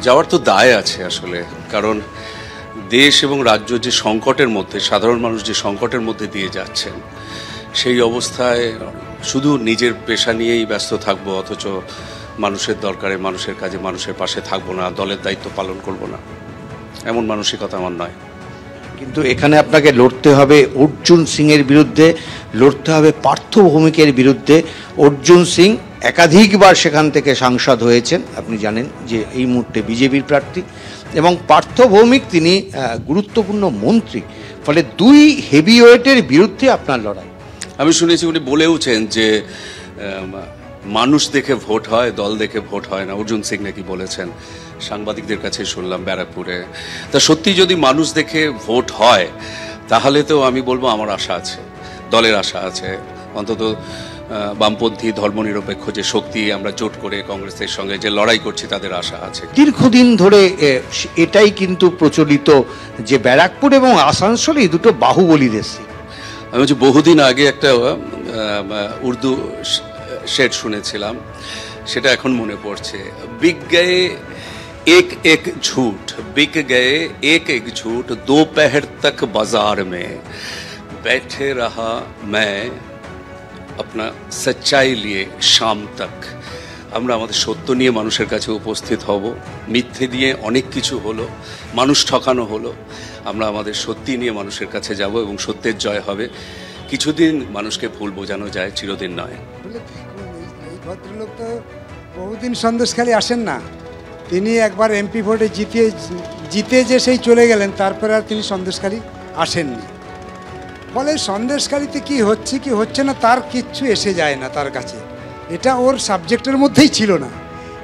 যাওয়ার তো দায় আছে আসলে, কারণ দেশ এবং রাজ্য যে সংকটের মধ্যে, সাধারণ মানুষ যে সংকটের মধ্যে দিয়ে যাচ্ছেন, সেই অবস্থায় শুধু নিজের পেশা নিয়েই ব্যস্ত থাকবো, অথচ মানুষের দরকারে, মানুষের কাজে, মানুষের পাশে থাকবো না, দলের দায়িত্ব পালন করব না, এমন মানসিকতা আমার নয়। কিন্তু এখানে আপনাকে লড়তে হবে অর্জুন সিংয়ের বিরুদ্ধে, লড়তে হবে পার্থ ভৌমিকের বিরুদ্ধে। অর্জুন সিং একাধিকবার সেখান থেকে সাংসদ হয়েছেন, আপনি জানেন যে এই মুহূর্তে বিজেপির প্রার্থী, এবং পার্থ ভৌমিক তিনি গুরুত্বপূর্ণ মন্ত্রী। ফলে দুই হেভিওয়েটের বিরুদ্ধে আপনার লড়াই। আমি শুনেছি উনি বলেওছেন যে মানুষ দেখে ভোট হয়, দল দেখে ভোট হয় না। অর্জুন সিং নাকি বলেছেন, সাংবাদিকদের কাছে শুনলাম ব্যারাকপুরে। তা সত্যি যদি মানুষ দেখে ভোট হয়, তাহলে তো আমি বলবো আমার আশা আছে, দলের আশা আছে, অন্তত বামপন্থী ধর্মনিরপেক্ষ যে শক্তি আমরা জোট করে কংগ্রেসের সঙ্গে যে লড়াই করছি, তাদের আশা আছে। দীর্ঘদিন ধরে এটাই কিন্তু প্রচলিত যে ব্যারাকপুর এবং আসানসোল এই দুটো বাহুবলী দেশ। আমি বলছি, বহুদিন আগে একটা উর্দু শের শুনেছিলাম, সেটা এখন মনে পড়ছে। বিক গয়ে এক এক ঝুট, বিক গয়ে এক এক ঝুট, दोपहर तक बाजार में बैठे रहा मैं अपना सच्चाई लिए शाम तक। আমরা আমাদের সত্য নিয়ে মানুষের কাছে উপস্থিত হব, মিথ্যে দিয়ে অনেক কিছু হলো, মানুষ ঠকানো হলো, আমরা আমাদের সত্যি নিয়ে মানুষের কাছে যাব এবং সত্যের জয় হবে। কিছুদিন মানুষকে ভুল বোঝানো যায়, চিরদিন নয়। এই ভদ্রলোক তো বহুদিন সন্দেশখালী আসেন না, তিনি একবার এমপি ভোটে জিতে যে সেই চলে গেলেন, তারপরে আর তিনি সন্দেশখালী আসেননি। ফলে সন্দেশখালীতে কি হচ্ছে কি হচ্ছে না তার কিচ্ছু এসে যায় না তার কাছে, এটা ওর সাবজেক্টের মধ্যেই ছিল না।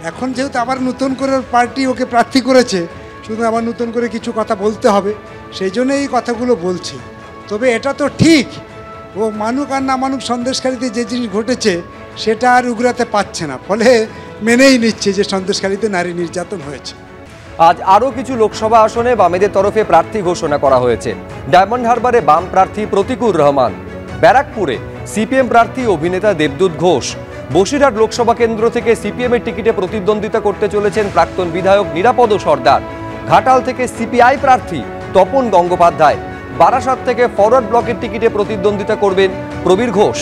এখন যেহেতু আবার নতুন করে ওর পার্টি ওকে প্রার্থী করেছে, শুধু আবার নতুন করে কিছু কথা বলতে হবে, সেই জন্য এই কথাগুলো বলছে। তবে এটা তো ঠিক, ও মানুক আর না মানুক সন্দেশখালীতে যে জিনিস ঘটেছে সেটা আর উগরাতে পাচ্ছে না, ফলে মেনেই নিচ্ছে যে সন্দেশখালীতে নারী নির্যাতন হয়েছে। আজ আরও কিছু লোকসভা আসনে বামেদের তরফে প্রার্থী ঘোষণা করা হয়েছে। ডায়মন্ড হারবারে বাম প্রার্থী প্রতিকুর রহমান, ব্যারাকপুরে সিপিএম প্রার্থী অভিনেতা দেবদূত ঘোষ, বসিরহাট লোকসভা কেন্দ্র থেকে সিপিএমের টিকিটে প্রতিদ্বন্দ্বিতা করতে চলেছেন প্রাক্তন বিধায়ক নিরাপদ সর্দার, ঘাটাল থেকে সিপিআই প্রার্থী তপন গঙ্গোপাধ্যায়, বারাসাত থেকে ফরওয়ার্ড ব্লকের টিকিটে প্রতিদ্বন্দ্বিতা করবেন প্রবীর ঘোষ।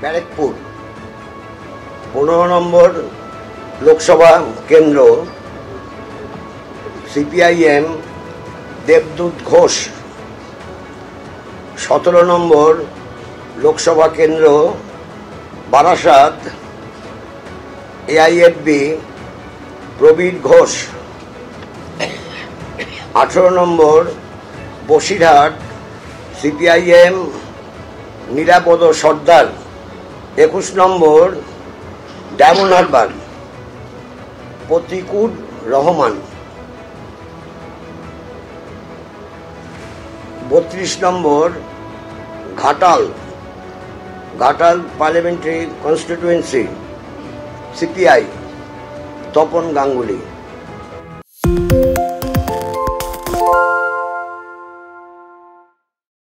ব্যারাকপুর 15 নম্বর লোকসভা কেন্দ্র, সিপিআইএম দেবদূত ঘোষ। 17 নম্বর লোকসভা কেন্দ্র, বারাসাত, এআইএফবি প্রবীর ঘোষ। 18 নম্বর বসিরহাট, সিপিআইএম নিরাপদ সর্দার। 21 নম্বর ডায়মন্ড হারবার, প্রতিকুর রহমান। 32 নম্বর Ghatal parliamentary constituency, CPI Tapan Ganguly.